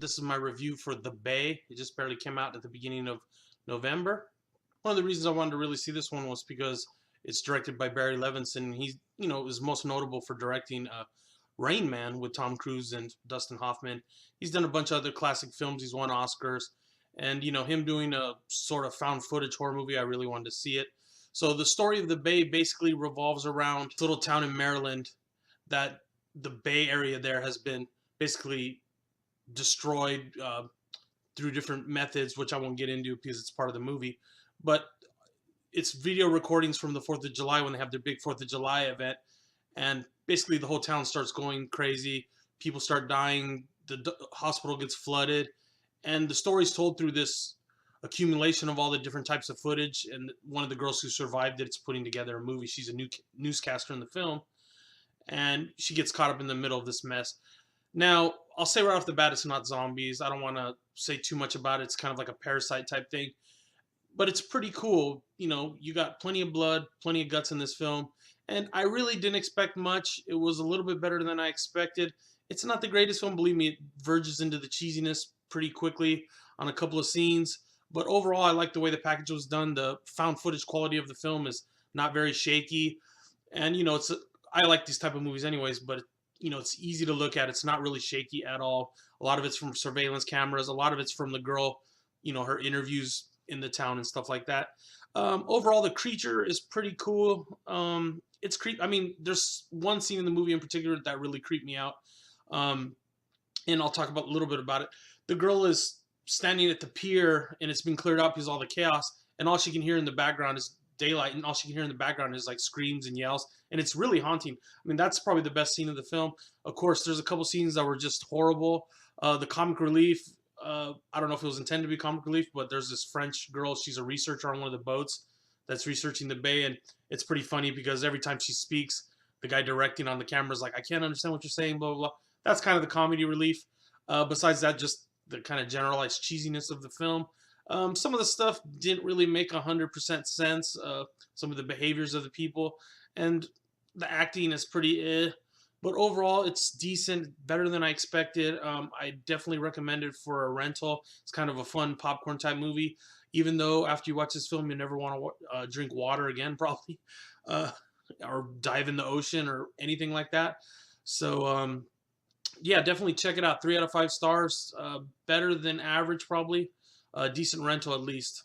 This is my review for The Bay. It just barely came out at the beginning of November. One of the reasons I wanted to really see this one was because it's directed by Barry Levinson. He's, is most notable for directing Rain Man with Tom Cruise and Dustin Hoffman. He's done a bunch of other classic films. He's won Oscars. And, him doing a sort of found footage horror movie, I really wanted to see it. So the story of The Bay basically revolves around a little town in Maryland that the Bay Area there has been basically destroyed through different methods, which I won't get into because it's part of the movie. But it's video recordings from the 4th of July when they have their big 4th of July event. And basically the whole town starts going crazy. People start dying. The hospital gets flooded. And the story's told through this accumulation of all the different types of footage. And one of the girls who survived it is putting together a movie. She's a newscaster in the film. And she gets caught up in the middle of this mess. Now, I'll say right off the bat, it's not zombies. I don't want to say too much about it. It's kind of like a Parasite type thing. But it's pretty cool. You got plenty of blood, plenty of guts in this film. And I really didn't expect much. It was a little bit better than I expected. It's not the greatest film. Believe me, it verges into the cheesiness pretty quickly on a couple of scenes. But overall, I like the way the package was done. The found footage quality of the film is not very shaky. And, I like these type of movies anyways, but it's easy to look at. It's not really shaky at all. A lot of it's from surveillance cameras. A lot of it's from the girl, her interviews in the town and stuff like that. Overall, the creature is pretty cool. It's I mean, there's one scene in the movie in particular that really creeped me out. And I'll talk about a little bit about it. The girl is standing at the pier and it's been cleared up because all the chaos, and all she can hear in the background is daylight, and all she can hear in the background is like screams and yells, and it's really haunting. I mean, that's probably the best scene of the film. Of course, there's a couple scenes that were just horrible. The comic relief, I don't know if it was intended to be comic relief, but there's this French girl. She's a researcher on one of the boats that's researching the bay, and it's pretty funny because every time she speaks, the guy directing on the camera is like, I can't understand what you're saying, blah, blah, blah. That's kind of the comedy relief. Besides that, just the kind of generalized cheesiness of the film. Some of the stuff didn't really make 100% sense. Some of the behaviors of the people, and the acting is pretty but overall it's decent, better than I expected. I definitely recommend it for a rental. It's kind of a fun popcorn type movie, even though after you watch this film you never want to drink water again probably, or dive in the ocean or anything like that. So yeah, definitely check it out. 3 out of 5 stars. Better than average probably. Decent rental at least.